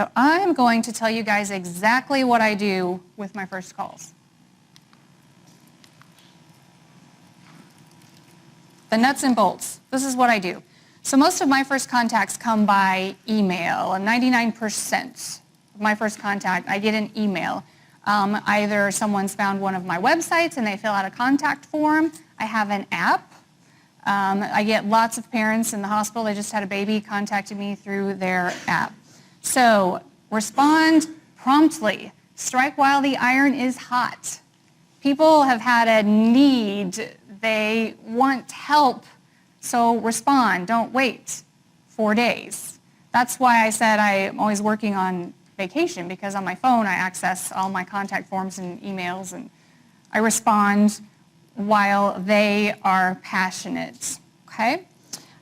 So I'm going to tell you guys exactly what I do with my first calls. The nuts and bolts. This is what I do. So most of my first contacts come by email, and 99% of my first contact, I get an email. Either someone's found one of my websites and they fill out a contact form. I have an app. I get lots of parents in the hospital, they just had a baby, contacted me through their app. So respond promptly. Strike while the iron is hot. People have had a need. They want help. So respond. Don't wait 4 days. That's why I said I'm always working on vacation, because on my phone I access all my contact forms and emails, and I respond while they are passionate. Okay?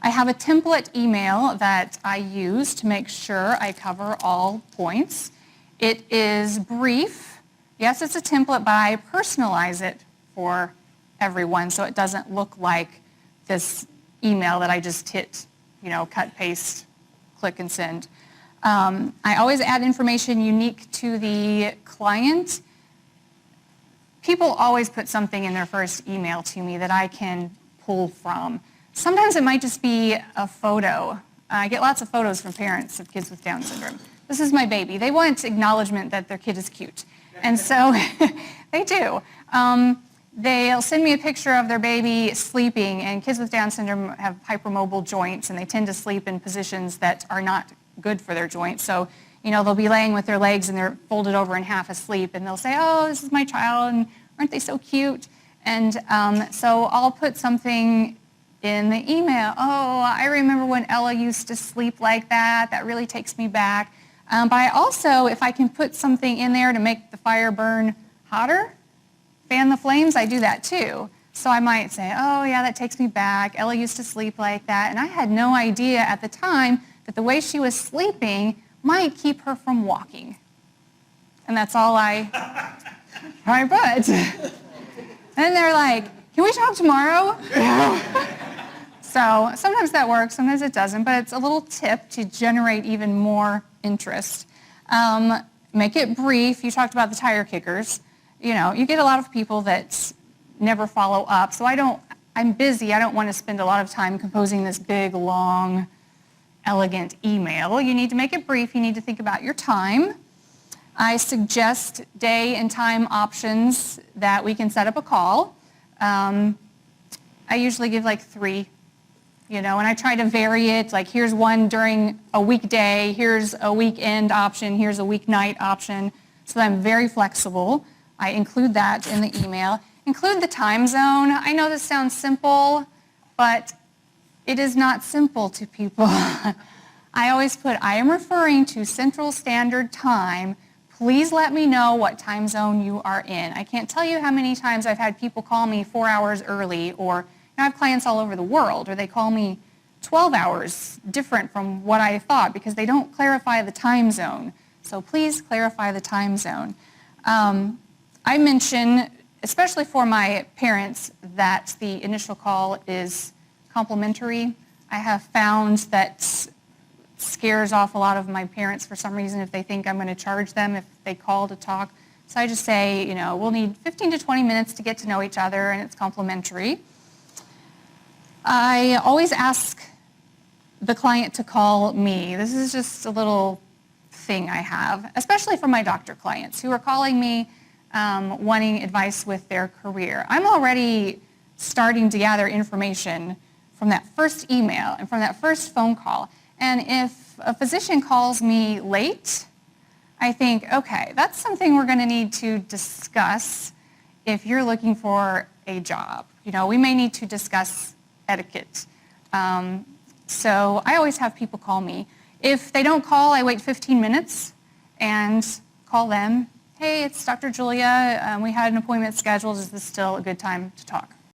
I have a template email that I use to make sure I cover all points. It is brief. Yes, it's a template, but I personalize it for everyone so it doesn't look like this email that I just hit, cut, paste, click, and send. I always add information unique to the client. People always put something in their first email to me that I can pull from. Sometimes it might just be a photo. I get lots of photos from parents of kids with Down syndrome. This is my baby. They want acknowledgement that their kid is cute. And so they do. They'll send me a picture of their baby sleeping, and kids with Down syndrome have hypermobile joints, and they tend to sleep in positions that are not good for their joints. So, they'll be laying with their legs and they're folded over in half asleep, and they'll say, oh, this is my child, and aren't they so cute? And so I'll put something in the email. Oh, I remember when Ella used to sleep like that. That really takes me back. But I also, if I can put something in there to make the fire burn hotter, fan the flames, I do that too. So I might say, oh yeah, that takes me back. Ella used to sleep like that. And I had no idea at the time that the way she was sleeping might keep her from walking. And that's all I put. And they're like, can we talk tomorrow? So sometimes that works, sometimes it doesn't, but it's a little tip to generate even more interest. Make it brief. You talked about the tire kickers. You get a lot of people that never follow up. So I'm busy. I don't want to spend a lot of time composing this big, long, elegant email. You need to make it brief. You need to think about your time. I suggest day and time options that we can set up a call. I usually give like 3, and I try to vary it. Like, here's one during a weekday, here's a weekend option, here's a weeknight option. So I'm very flexible. I include that in the email. Include the time zone. I know this sounds simple, but it is not simple to people. I always put, I am referring to Central Standard Time. Please let me know what time zone you are in. I can't tell you how many times I've had people call me 4 hours early, or I have clients all over the world, or they call me 12 hours different from what I thought because they don't clarify the time zone. So please clarify the time zone. I mention, especially for my parents, that the initial call is complimentary. I have found that scares off a lot of my parents for some reason if they think I'm going to charge them if they call to talk. So I just say, we'll need 15 to 20 minutes to get to know each other, and it's complimentary. I always ask the client to call me. This is just a little thing I have, especially for my doctor clients who are calling me wanting advice with their career. I'm already starting to gather information from that first email and from that first phone call. And if a physician calls me late, I think, okay, that's something we're going to need to discuss if you're looking for a job. We may need to discuss etiquette. So I always have people call me. If they don't call, I wait 15 minutes and call them. Hey, it's Dr. Julia. We had an appointment scheduled. Is this still a good time to talk?